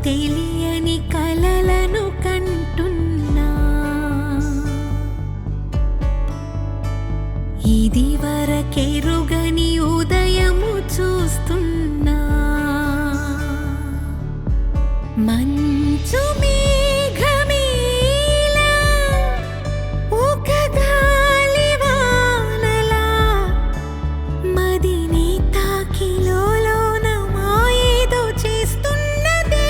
తెలియని కలలను కంటున్నా ఇది వరకెరుగని ఉదయము చూస్తున్నా మంచు మేఘమేలా ఒక గాలివానలా మదిని తాకిలోన మాయేదో చేస్తున్నదే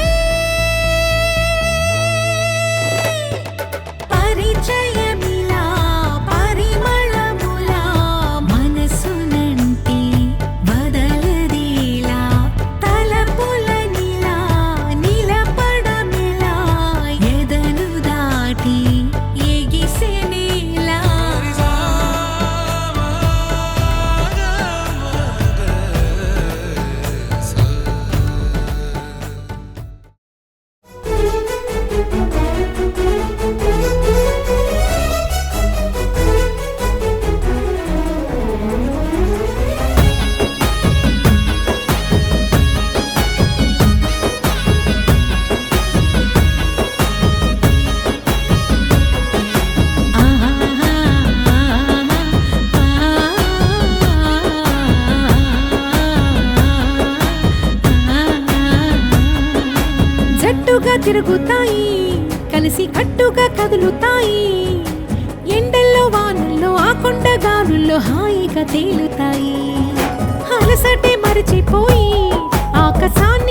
పరిచయమిలా పరిమళములా మనసునంటే వదలదేలా తలపులనిలా నిలపడమిలా ఎదను దాటి ఎగిసెనేలా జట్టుగా తిరుగుతాయి కలిసి కట్టుగా కదులుతాయి ఎండల్లో వానల్లో ఆ కొండగాలుల్లో హాయిగా తేలుతాయి అలసటే మరిచిపోయి ఆకాశాన్ని